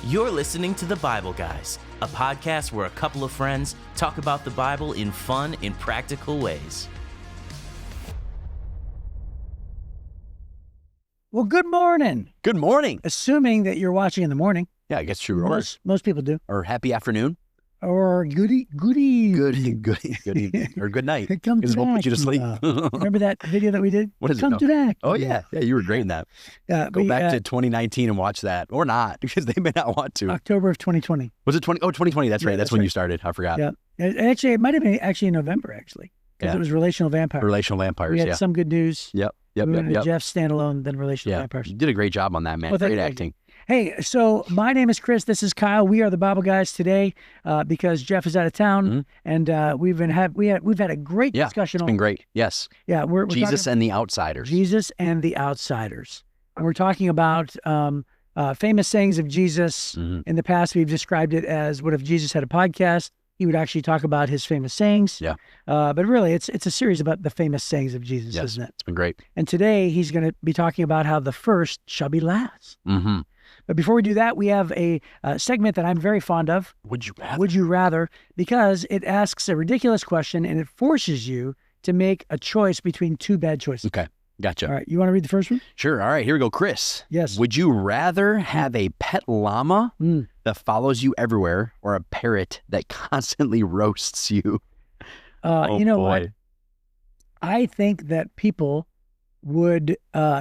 You're listening to The Bible Guys, a podcast where a couple of friends talk about the Bible in fun and practical ways. Well, good morning. Good morning. Assuming that you're watching in the morning. Yeah, I guess true. Most people do. Or happy afternoon. Or good evening. Or good night. Come Because to we'll put you to sleep. Remember that video that we did? What is it? Come to that. Oh, yeah. Yeah, you were great in that. Go back to 2019 and watch that. Or not, because they may not want to. October of 2020. Was it 2020? That's right. That's when you started. I forgot. Yeah. Actually, it might have been in November, actually. Because it was Relational Vampires. Relational Vampires, We had some good news. Yep. We went to Jeff standalone, then Relational Vampires. You did a great job on that, man. Well, great acting. Hey, so my name is Chris. This is Kyle. We are the Bible Guys today because Jeff is out of town, and we've had a great discussion. It's been great. Yes. Yeah, we're Jesus and the Outsiders. Jesus and the Outsiders, and we're talking about famous sayings of Jesus. In the past, we've described it as what if Jesus had a podcast? He would actually talk about his famous sayings. Yeah. But really, it's a series about the famous sayings of Jesus, isn't it? It's been great. And today he's going to be talking about how the first shall be last. Mm-hmm. But before we do that, we have a segment that I'm very fond of. Would you rather? Would you rather? Because it asks a ridiculous question and it forces you to make a choice between two bad choices. Okay. Gotcha. All right. You want to read the first one? Sure. All right. Here we go. Chris. Yes. Would you rather have a pet llama that follows you everywhere or a parrot that constantly roasts you? You know what? I think that people would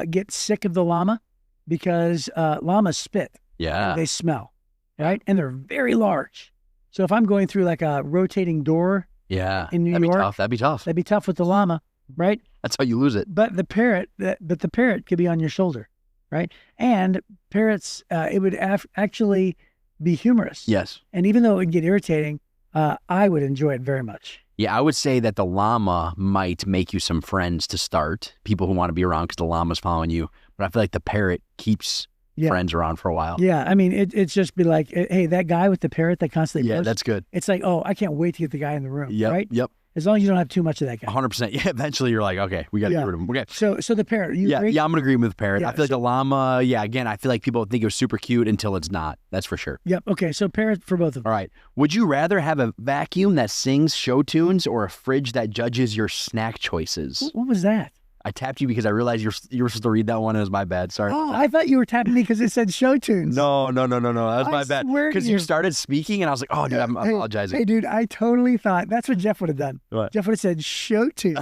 get sick of the llama because llamas spit. Yeah. And they smell, right? And they're very large. So if I'm going through like a rotating door in New York. That'd be tough. That'd be tough with the llama, right? That's how you lose it. But the parrot could be on your shoulder, right? And parrots, it would actually be humorous. Yes. And even though it would get irritating, I would enjoy it very much. Yeah, I would say that the llama might make you some friends to start, people who want to be around because the llama's following you. But I feel like the parrot keeps friends around for a while. Yeah, I mean, it's just be like, hey, that guy with the parrot that constantly Yeah, that's good. It's like, oh, I can't wait to get the guy in the room, right? Yep. As long as you don't have too much of that guy. 100%. Yeah, eventually you're like, okay, we got to get rid of him. Okay. So the parrot, you agree? Yeah, I'm going to agree with the parrot. Yeah, I feel like the llama, again, I feel like people think it was super cute until it's not. That's for sure. Yep. Okay, so parrot for both of them. All right. Would you rather have a vacuum that sings show tunes or a fridge that judges your snack choices? What was that? I tapped you because I realized you were supposed to read that one. It was my bad. Sorry. Oh, I thought you were tapping me because it said show tunes. No. That was my bad. Because you you started speaking and I was like, oh, dude, I'm apologizing. Hey, dude, I totally thought that's what Jeff would have done. What? Jeff would have said show tunes.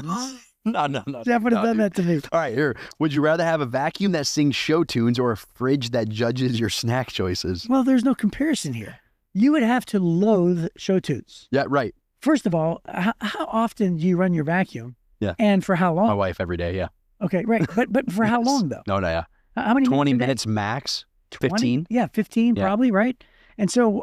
No. Jeff would have done that to me. All right, here. Would you rather have a vacuum that sings show tunes or a fridge that judges your snack choices? Well, there's no comparison here. You would have to loathe show tunes. Yeah, right. First of all, how often do you run your vacuum? Yeah. And for how long? My wife every day, yeah. Okay, right. But for how long, though? No, yeah. How many 20 minutes? minutes max? 20? 15? Yeah, 15 probably, right? And so,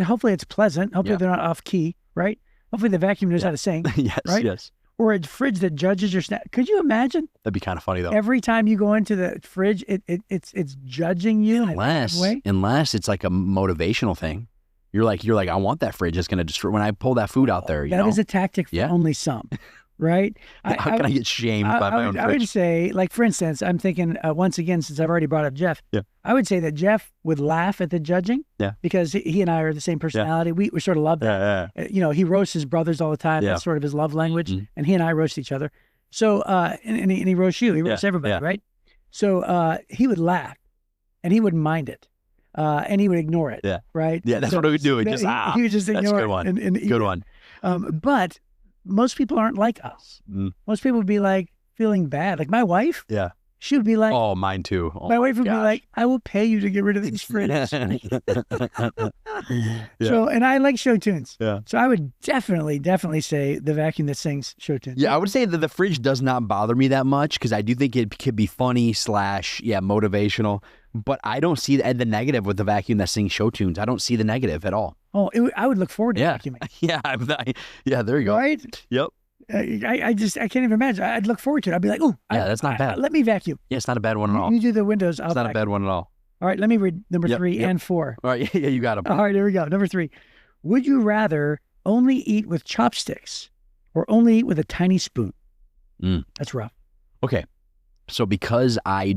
hopefully it's pleasant. Hopefully they're not off key, right? Hopefully the vacuum knows how to sing, right? Yes. Or a fridge that judges your snack. Could you imagine? That'd be kind of funny, though. Every time you go into the fridge, it's judging you in a negative way? Unless it's like a motivational thing. You're like, I want that fridge. It's going to destroy when I pull that food out there. That is a tactic for only some. Right? How can I get shamed by my own fridge? I would say, like, for instance, I'm thinking, once again, since I've already brought up Jeff, I would say that Jeff would laugh at the judging because he and I are the same personality. We sort of love that. He roasts his brothers all the time. That's sort of his love language. And he and I roast each other. So, and he roasts you. He roasts everybody, right? So he would laugh and he wouldn't mind it. And he would ignore it, right? Yeah, that's what he would do. He would just ignore it. That's a good one. Good one. But most people aren't like us. Most people would be like feeling bad. Like my wife, she would be like, oh, mine too. Oh, my wife would be like, I will pay you to get rid of these fridges. So, and I like show tunes. Yeah. So I would definitely say the vacuum that sings show tunes. Yeah, I would say that the fridge does not bother me that much because I do think it could be funny / motivational. But I don't see the negative with the vacuum that sings show tunes. I don't see the negative at all. Oh, I would look forward to vacuuming. Yeah, there you go. Right? Yep. I can't even imagine. I'd look forward to it. I'd be like, oh, that's not bad. Let me vacuum. Yeah, it's not a bad one at all. You do the windows. It's not a bad one at all. All right, let me read number 3 and 4. All right, you got them. All right, here we go. Number 3. Would you rather only eat with chopsticks or only eat with a tiny spoon? That's rough. Okay. So because I'm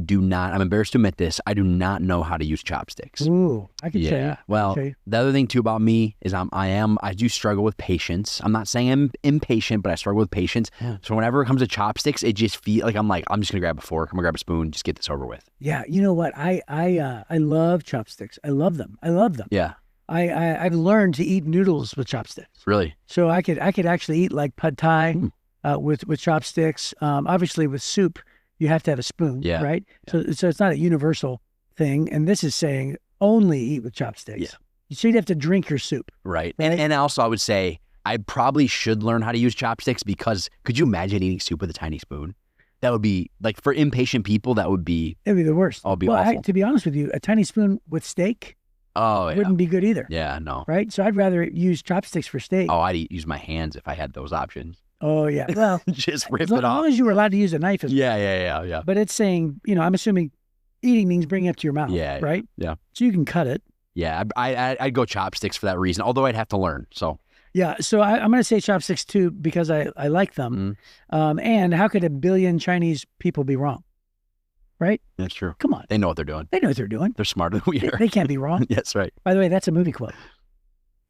embarrassed to admit this, I do not know how to use chopsticks. Ooh, I can show you. Well, the other thing too about me is I do struggle with patience. I'm not saying I'm impatient, but I struggle with patience. Yeah. So whenever it comes to chopsticks, it just feels like I'm just gonna grab a fork, I'm gonna grab a spoon, just get this over with. Yeah, you know what? I love chopsticks. I love them. Yeah. I've learned to eat noodles with chopsticks. Really? So I could actually eat like pad thai with chopsticks. Obviously with soup, you have to have a spoon, right? Yeah. So it's not a universal thing. And this is saying only eat with chopsticks. Yeah. So you'd have to drink your soup. Right. And also I would say I probably should learn how to use chopsticks because could you imagine eating soup with a tiny spoon? That would be, like, for impatient people, it'd be the worst. It'd be awful. To be honest with you, a tiny spoon with steak wouldn't be good either. Yeah, no. Right? So I'd rather use chopsticks for steak. Oh, I'd use my hands if I had those options. Oh, yeah. Well, just rip it off. As long as you were allowed to use a knife as well. Yeah. But it's saying, I'm assuming eating means bringing it up to your mouth, right? Yeah. So you can cut it. Yeah, I'd go chopsticks for that reason, although I'd have to learn, so. Yeah, so I'm going to say chopsticks too because I like them. And how could a billion Chinese people be wrong? Right? That's true. Come on. They know what they're doing. They're smarter than we are. They can't be wrong. That's right. By the way, that's a movie quote.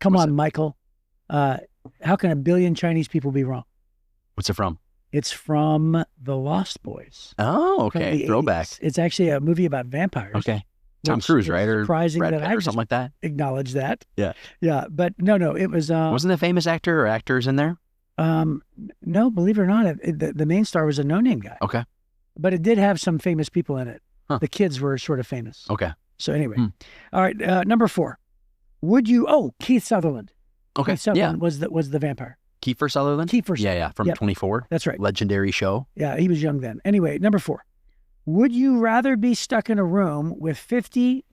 Come on, Michael. How can a billion Chinese people be wrong? What's it from? It's from The Lost Boys. Oh, okay. Throwback. 80s. It's actually a movie about vampires. Okay. Tom Cruise, right? Or surprising Brad that Pitt I or something like that. Acknowledge that. Yeah. Yeah, but no, it was. Wasn't a famous actor or actors in there? No, believe it or not, the main star was a no-name guy. Okay. But it did have some famous people in it. Huh. The kids were sort of famous. Okay. So anyway, all right. Number 4. Would you? Oh, Keith Sutherland. Okay. Keith Sutherland was the vampire. Kiefer Sutherland? Yeah. From 24. That's right. Legendary show. Yeah, he was young then. Anyway, number 4. Would you rather be stuck in a room with 50...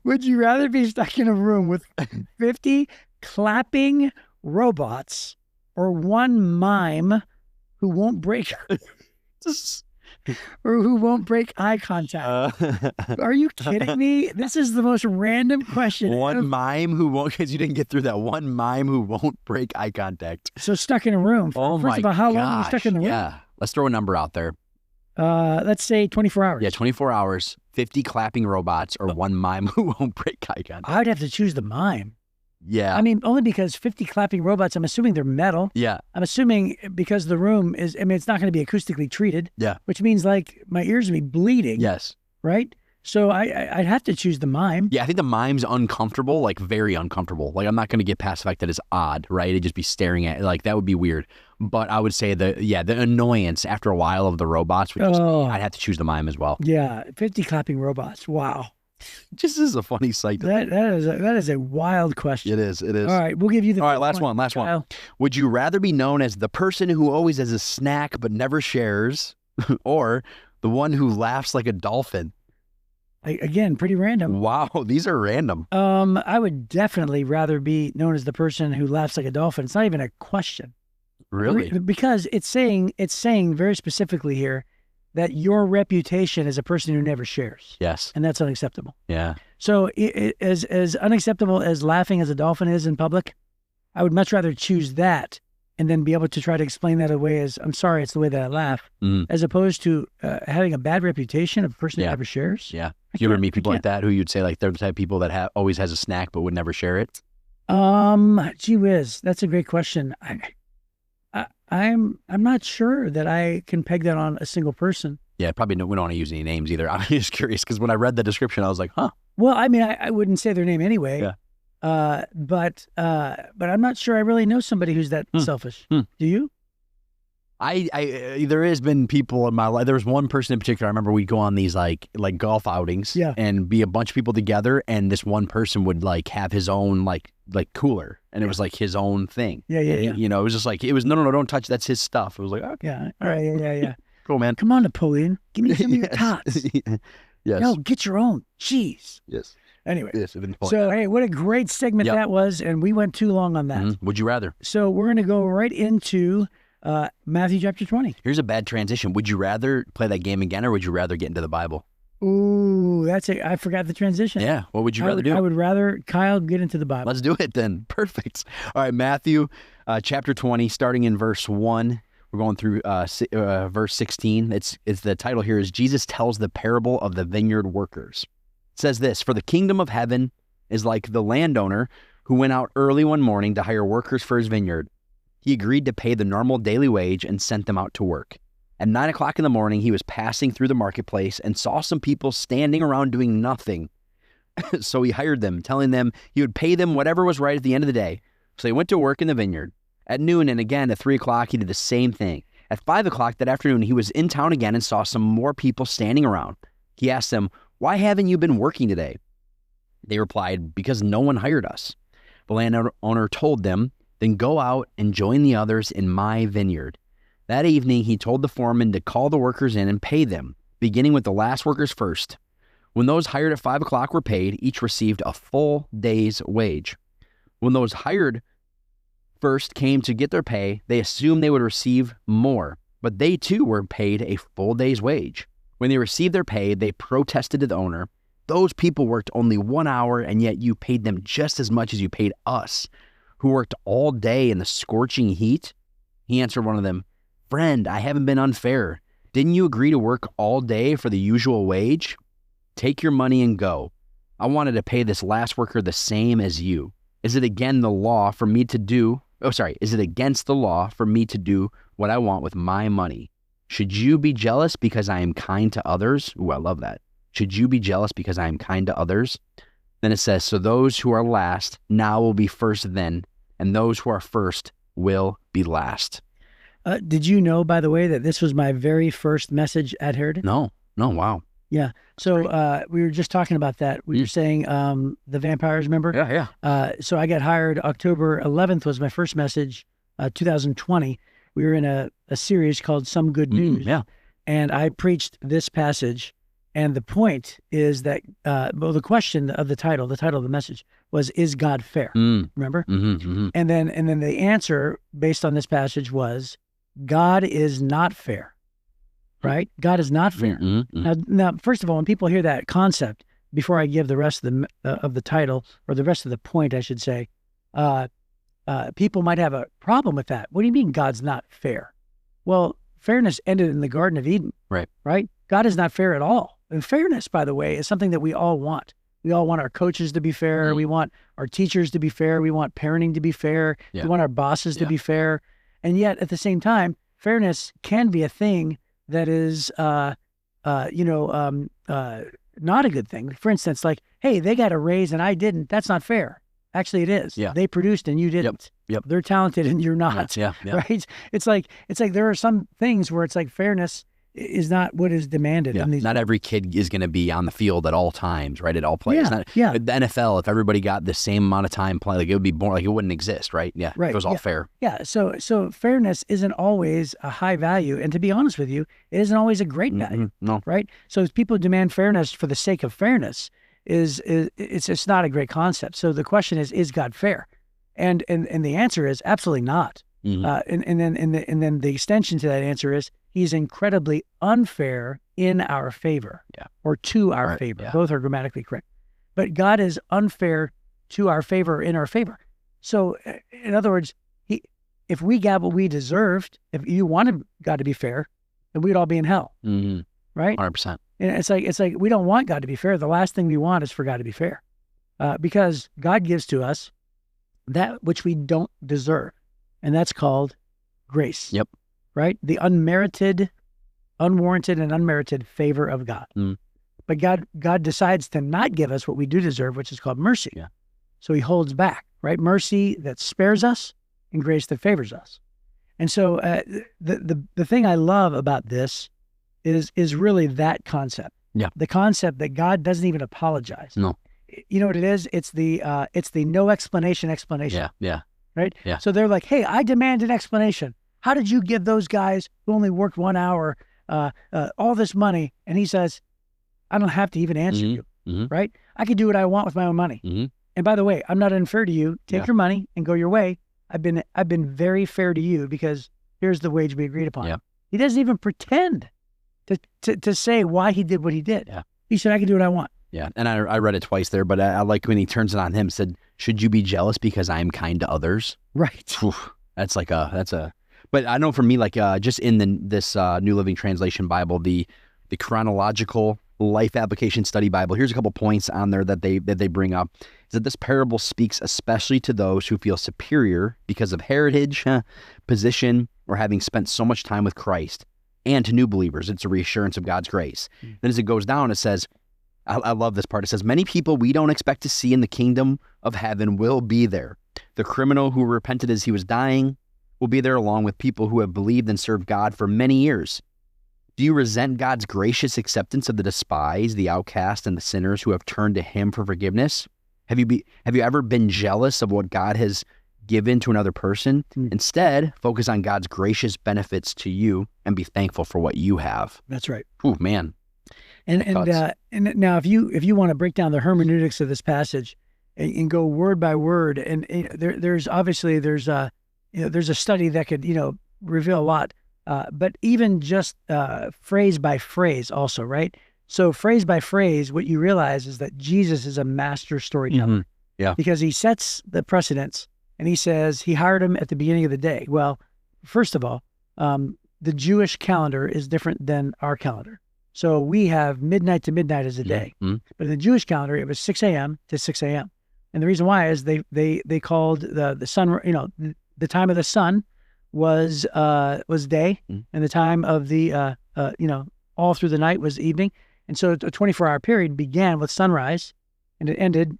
Would you rather be stuck in a room with 50 clapping robots or one mime who won't break... or who won't break eye contact? Are you kidding me? This is the most random question. One mime who won't, because you didn't get through that. One mime who won't break eye contact. So stuck in a room. First of all, how long are you stuck in the room? Yeah. Let's throw a number out there. Let's say 24 hours. Yeah, 24 hours, 50 clapping robots, or one mime who won't break eye contact. I would have to choose the mime. Yeah. I mean, only because 50 clapping robots, I'm assuming they're metal. Yeah. I'm assuming because the room is, it's not going to be acoustically treated. Yeah. Which means like my ears would be bleeding. Yes. Right? So I'd have to choose the mime. Yeah, I think the mime's uncomfortable, like very uncomfortable. Like I'm not going to get past the fact that it's odd, right? It'd just be staring at, like that would be weird. But I would say the annoyance after a while of the robots would just, I'd have to choose the mime as well. Yeah, 50 clapping robots. Wow. Just is a funny sight. That is a wild question. It is. All right, we'll give you the. All right, last one. Would you rather be known as the person who always has a snack but never shares, or the one who laughs like a dolphin? Again, pretty random. Wow, these are random. I would definitely rather be known as the person who laughs like a dolphin. It's not even a question. Really? Because it's saying very specifically here that your reputation is a person who never shares. Yes. And that's unacceptable. Yeah. So as unacceptable as laughing as a dolphin is in public, I would much rather choose that and then be able to try to explain that away as, I'm sorry, it's the way that I laugh, as opposed to having a bad reputation of a person who never shares. Yeah. Do you ever meet people like that who you'd say like they're the type of people that always has a snack but would never share it? Gee whiz, that's a great question. I'm not sure that I can peg that on a single person. Yeah, probably we don't want to use any names either. I'm just curious because when I read the description, I was like, huh. Well, I mean, I wouldn't say their name anyway. Yeah. But I'm not sure I really know somebody who's that selfish. Do you? There has been people in my life. There was one person in particular. I remember we'd go on these like golf outings, and be a bunch of people together, and this one person would like have his own like cooler, and it was like his own thing. Yeah. You know, it was just like no, don't touch. That's his stuff. It was like, okay, all right, yeah. Cool, man. Come on, Napoleon, give me some of your tots. Yes. No, get your own. Jeez. Yes. Anyway, yes, so hey, what a great segment that was, and we went too long on that. Would you rather? So we're gonna go right into Matthew chapter 20. Here's a bad transition. Would you rather play that game again, or would you rather get into the Bible? Ooh, I forgot the transition. Yeah. What would you rather do? I would rather Kyle get into the Bible. Let's do it then. Perfect. All right, Matthew chapter 20, starting in verse 1. We're going through verse 16. It's the title here is Jesus tells the parable of the vineyard workers. It says this, "For the kingdom of heaven is like the landowner who went out early one morning to hire workers for his vineyard. He agreed to pay the normal daily wage and sent them out to work. At 9 o'clock in the morning, he was passing through the marketplace and saw some people standing around doing nothing. So he hired them, telling them he would pay them whatever was right at the end of the day. So he went to work in the vineyard. At noon and again at 3 o'clock, he did the same thing. At 5 o'clock that afternoon, he was in town again and saw some more people standing around. He asked them, 'Why haven't you been working today?' They replied, 'Because no one hired us.' The landowner told them, 'Then go out and join the others in my vineyard.' That evening, he told the foreman to call the workers in and pay them, beginning with the last workers first. When those hired at 5 o'clock were paid, each received a full day's wage. When those hired first came to get their pay, they assumed they would receive more, but they too were paid a full day's wage. When they received their pay, they protested to the owner, 'Those people worked only 1 hour, and yet you paid them just as much as you paid us, who worked all day in the scorching heat?' He answered one of them, 'Friend, I haven't been unfair. Didn't you agree to work all day for the usual wage? Take your money and go. I wanted to pay this last worker the same as you. Is it against the law for me to do what I want with my money? Should you be jealous because I am kind to others?'" Ooh, I love that. "Should you be jealous because I am kind to others?" Then it says, "So those who are last now will be first then, and those who are first will be last." Did you know, by the way, that this was my very first message at Heritage? No, wow. Yeah. So we were just talking about that. We were saying the vampires, remember? Yeah. So I got hired October 11th was my first message, 2020. We were in a series called Some Good News. Yeah. And I preached this passage. And the point is that, the question of the title of the message was, "Is God fair?" Remember? Mm-hmm. And then the answer based on this passage was, God is not fair. Right? God is not fair. Mm-hmm. Now, first of all, when people hear that concept, before I give the rest of the title, or the rest of the point, I should say, people might have a problem with that. What do you mean God's not fair? Well, fairness ended in the Garden of Eden. Right? God is not fair at all. And fairness, by the way, is something that we all want. We all want our coaches to be fair. Mm-hmm. We want our teachers to be fair. We want parenting to be fair. Yeah. We want our bosses to be fair. And yet, at the same time, fairness can be a thing that is, not a good thing. For instance, like, hey, they got a raise and I didn't. That's not fair. Actually, it is. Yeah. They produced and you didn't. Yep. They're talented and you're not. Yeah. Right? It's like there are some things where it's like fairness is not what is demanded. Yeah. Not every kid is going to be on the field at all times, right? At all plays. The NFL, if everybody got the same amount of time playing, like it would be boring, like it wouldn't exist, right? Yeah. Right. If it was all fair. Yeah. So fairness isn't always a high value. And to be honest with you, it isn't always a great value. No. Right? So if people demand fairness for the sake of fairness, it's not a great concept. So the question is God fair? And the answer is absolutely not. Mm-hmm. And then the extension to that answer is he's incredibly unfair in our favor, or to our favor. Yeah. Both are grammatically correct. But God is unfair to our favor or in our favor. So, in other words, if we got what we deserved, if you wanted God to be fair, then we'd all be in hell, right? 100%. And it's like we don't want God to be fair. The last thing we want is for God to be fair, because God gives to us that which we don't deserve. And that's called grace. Yep. Right? The unwarranted and unmerited favor of God. But God decides to not give us what we do deserve, which is called mercy. Yeah. So he holds back, right? Mercy that spares us and grace that favors us. And so the thing I love about this is really that concept. Yeah. The concept that God doesn't even apologize. No. You know what it is? It's the no explanation. Yeah. Right? Yeah. So they're like, hey, I demand an explanation. How did you give those guys who only worked 1 hour all this money? And he says, I don't have to even answer you, right? I can do what I want with my own money. And by the way, I'm not unfair to you. Take your money and go your way. I've been very fair to you because here's the wage we agreed upon. Yeah. He doesn't even pretend to say why he did what he did. Yeah. He said, I can do what I want. Yeah, and I read it twice there, but I like when he turns it on him, said, should you be jealous because I'm kind to others? Right. Oof, that's a But I know for me, like just in this New Living Translation Bible, the chronological life application study Bible, here's a couple points on there that they bring up. Is that this parable speaks especially to those who feel superior because of heritage, position, or having spent so much time with Christ, and to new believers. It's a reassurance of God's grace. Then as it goes down, it says, I love this part. It says, many people we don't expect to see in the kingdom of heaven will be there. The criminal who repented as he was dying will be there, along with people who have believed and served God for many years. Do you resent God's gracious acceptance of the despised, the outcast, and the sinners who have turned to him for forgiveness? Have you ever been jealous of what God has given to another person? Instead, focus on God's gracious benefits to you and be thankful for what you have. That's right. Oh man. And now if you want to break down the hermeneutics of this passage and go word by word, and there's a study that could reveal a lot, but even just phrase by phrase also, right? So phrase by phrase, what you realize is that Jesus is a master storyteller. Yeah. Because he sets the precedents, and he says he hired him at the beginning of the day. Well, first of all, the Jewish calendar is different than our calendar. So we have midnight to midnight as a day. But in the Jewish calendar, it was 6 a.m. to 6 a.m. And the reason why is they called the sun, the time of the sun was day, and the time of the, all through the night was evening. And so a 24-hour period began with sunrise, and it ended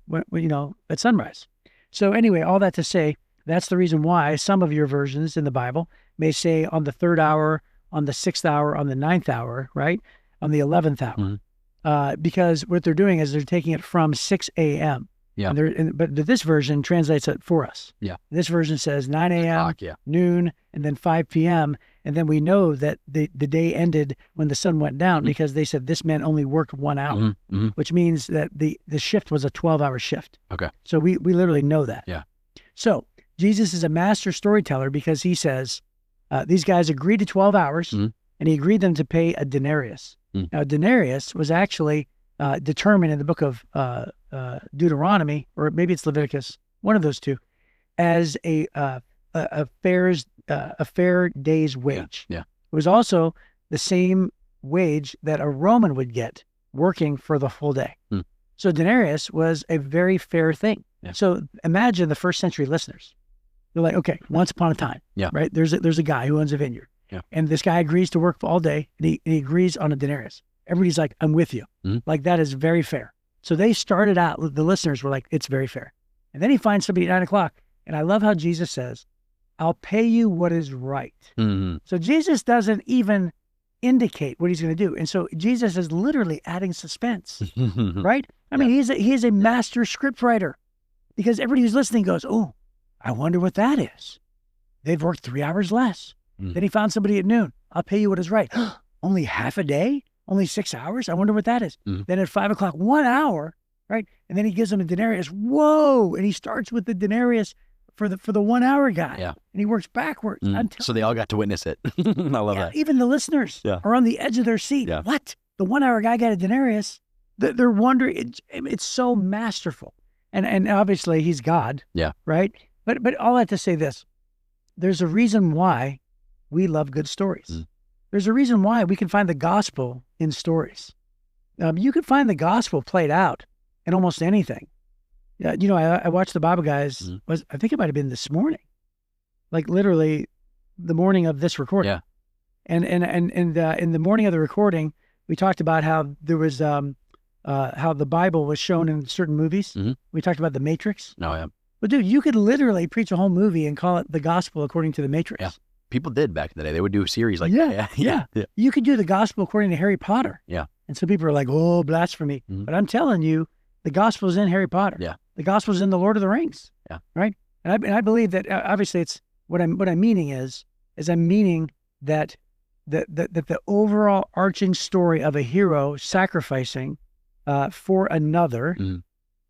at sunrise. So anyway, all that to say, that's the reason why some of your versions in the Bible may say on the 3rd hour, on the 6th hour, on the 9th hour, right? On the 11th hour. Because what they're doing is they're taking it from 6 a.m. Yeah. But this version translates it for us. Yeah. This version says 9 a.m., noon, and then 5 p.m. And then we know that the day ended when the sun went down because they said this man only worked 1 hour, which means that the shift was a 12-hour shift. Okay. So we literally know that. Yeah. So Jesus is a master storyteller because he says these guys agreed to 12 hours and he agreed them to pay a denarius. Now, a denarius was actually determined in the book of Deuteronomy, or maybe it's Leviticus, one of those two, as a fair day's wage. Yeah. It was also the same wage that a Roman would get working for the full day. So denarius was a very fair thing. Yeah. So imagine the first century listeners. They're like, okay, once upon a time, right? There's a guy who owns a vineyard. Yeah. And this guy agrees to work all day, and he agrees on a denarius. Everybody's like, I'm with you. Like, that is very fair. So they started out, the listeners were like, it's very fair. And then he finds somebody at 9 o'clock. And I love how Jesus says, I'll pay you what is right. So Jesus doesn't even indicate what he's going to do. And so Jesus is literally adding suspense, right? I mean, he is a master script writer, because everybody who's listening goes, oh, I wonder what that is. They've worked 3 hours less. Then he found somebody at noon. I'll pay you what is right. Only half a day? Only 6 hours? I wonder what that is. Then at 5 o'clock, 1 hour, right? And then he gives them a denarius. Whoa! And he starts with the denarius for the 1 hour guy. Yeah. And he works backwards. So they all got to witness it. I love that. Even the listeners are on the edge of their seat. Yeah. What? The 1 hour guy got a denarius? They're wondering. It's so masterful. And obviously he's God. Yeah. Right? But all that to say this, there's a reason why we love good stories. There's a reason why we can find the gospel in stories. You can find the gospel played out in almost anything. I watched the Bible guys, I think it might have been this morning, like literally the morning of this recording. Yeah. And in the morning of the recording, we talked about how there was, how the Bible was shown in certain movies. We talked about The Matrix. Oh, yeah. But dude, you could literally preach a whole movie and call it the gospel according to The Matrix. Yeah. People did back in the day. They would do a series like that. Yeah. You could do the gospel according to Harry Potter. Yeah. And some people are like, oh, blasphemy. But I'm telling you, the gospel is in Harry Potter. Yeah. The gospel is in the Lord of the Rings. Yeah. Right. And I believe that obviously it's what I'm meaning is I'm meaning that the overall arching story of a hero sacrificing for another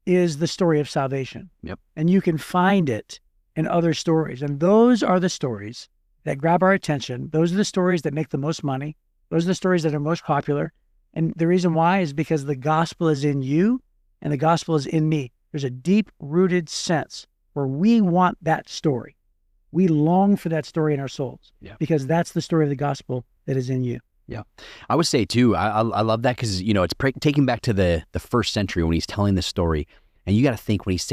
is the story of salvation. Yep. And you can find it in other stories. And those are the stories that grab our attention. Those are the stories that make the most money. Those are the stories that are most popular. And the reason why is because the gospel is in you and the gospel is in me. There's a deep-rooted sense where we want that story. we long for that story in our souls. Yeah. Because that's the story of the gospel that is in you. Yeah. I would say too, I love that because, it's taking back to the first century when he's telling this story. And you got to think when he's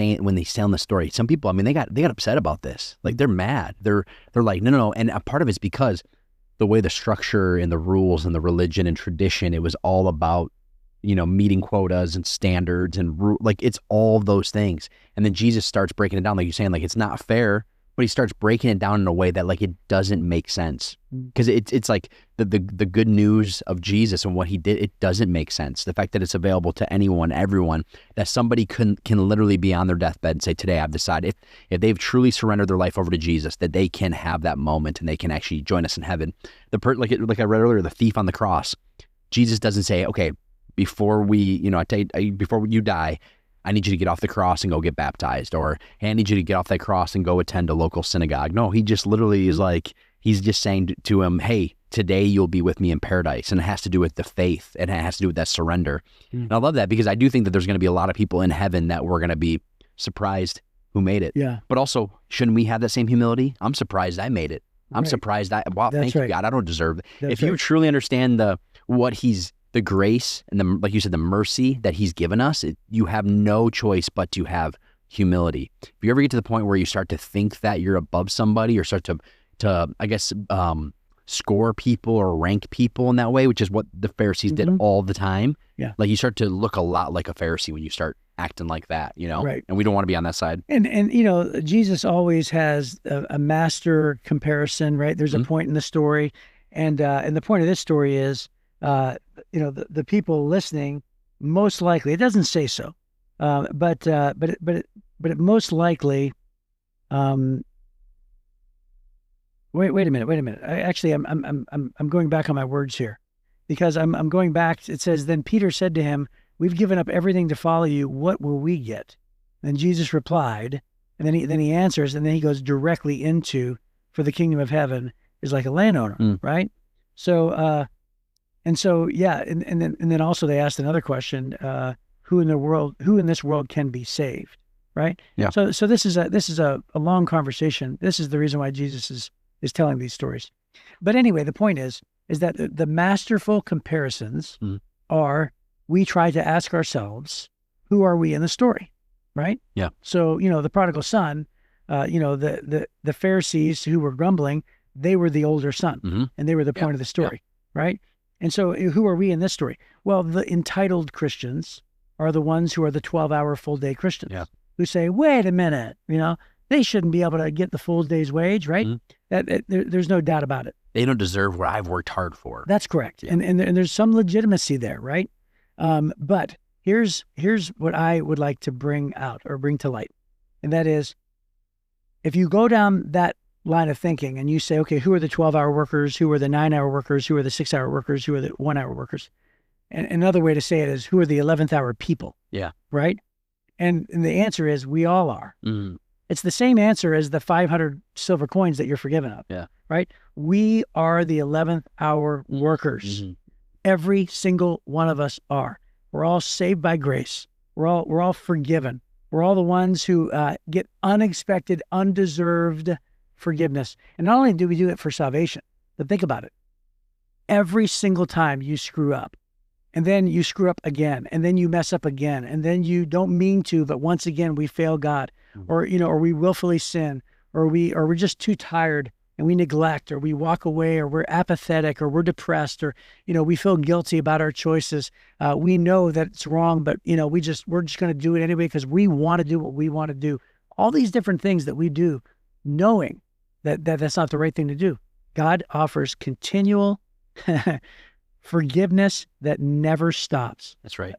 telling the story, some people, I mean, they got upset about this. Like, they're mad. They're like, no. And a part of it's because the way the structure and the rules and the religion and tradition, it was all about, meeting quotas and standards and like, it's all those things. And then Jesus starts breaking it down, like you're saying, like, it's not fair, but he starts breaking it down in a way that, like, it doesn't make sense. Because it's like the good news of Jesus and what he did, it doesn't make sense. The fact that it's available to anyone, everyone, that somebody can literally be on their deathbed and say, today I've decided, if they've truly surrendered their life over to Jesus, that they can have that moment and they can actually join us in heaven. Like I read earlier, the thief on the cross, Jesus doesn't say, okay, before before you die, I need you to get off the cross and go get baptized, or hey, I need you to get off that cross and go attend a local synagogue. No, he just literally is like, he's just saying to him, hey, today you'll be with me in paradise. And it has to do with the faith, and it has to do with that surrender. And I love that because I do think that there's going to be a lot of people in heaven that we're going to be surprised who made it. Yeah. But also, shouldn't we have that same humility? I'm surprised I made it. I'm surprised thank you, God, I don't deserve it. If you truly understand the grace and like you said, the mercy that he's given us, you have no choice but to have humility. If you ever get to the point where you start to think that you're above somebody, or start to I guess, score people or rank people in that way, which is what the Pharisees did all the time. Yeah. Like, you start to look a lot like a Pharisee when you start acting like that, Right. And we don't want to be on that side. And Jesus always has a master comparison, right? There's a point in the story. And the point of this story is, the people listening, most likely, it doesn't say so, but it most likely, wait a minute. I'm going back on my words here, because I'm going back. It says, then Peter said to him, we've given up everything to follow you. What will we get? Then Jesus replied, and then he answers, and then he goes directly into, for the kingdom of heaven is like a landowner, right? So, and then also they asked another question: who in this world can be saved? Right? Yeah. So this is a long conversation. This is the reason why Jesus is telling these stories. But anyway, the point is that the masterful comparisons are, we try to ask ourselves, who are we in the story? Right? Yeah. So the prodigal son, the Pharisees who were grumbling, they were the older son, and they were the point of the story, right? And so who are we in this story? Well, the entitled Christians are the ones who are the 12-hour full-day Christians, who say, wait a minute, they shouldn't be able to get the full day's wage, right? There's no doubt about it. They don't deserve what I've worked hard for. That's correct. Yeah. And there's some legitimacy there, right? But here's what I would like to bring to light. And that is, if you go down that line of thinking and you say, okay, who are the 12-hour workers? Who are the 9-hour workers? Who are the 6-hour workers? Who are the 1-hour workers? And another way to say it is, who are the 11th hour people? Yeah. Right? And the answer is, we all are. It's the same answer as the 500 silver coins that you're forgiven of. Yeah. Right? We are the 11th hour workers. Every single one of us are. We're all saved by grace. We're all forgiven. We're all the ones who get unexpected, undeserved forgiveness. And not only do we do it for salvation, but think about it. Every single time you screw up, and then you screw up again, and then you mess up again, and then you don't mean to, but once again we fail God, or we willfully sin, or we're just too tired and we neglect, or we walk away, or we're apathetic, or we're depressed, or we feel guilty about our choices. We know that it's wrong, but we're just going to do it anyway because we want to do what we want to do. All these different things that we do, knowing that that's not the right thing to do. God offers continual forgiveness that never stops. That's right.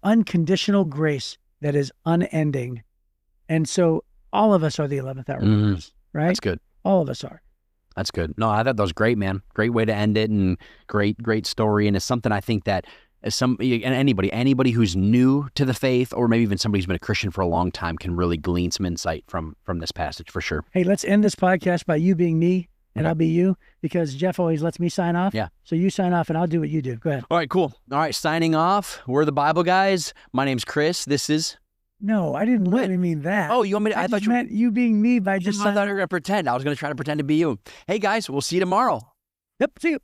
Unconditional grace that is unending. And so all of us are the 11th hour workers, right? That's good. All of us are. That's good. No, I thought that was great, man. Great way to end it, and great story. And it's something I think that anybody who's new to the faith, or maybe even somebody who's been a Christian for a long time, can really glean some insight from this passage for sure. Hey, let's end this podcast by you being me and I'll be you, because Jeff always lets me sign off. Yeah. So you sign off and I'll do what you do. Go ahead. All right, cool. All right, signing off. We're the Bible guys. My name's Chris. This is No, I didn't really mean that. Oh, you want me to? I thought you meant you being me by just. I thought you were going to pretend. I was going to try to pretend to be you. Hey, guys, we'll see you tomorrow. Yep, see you.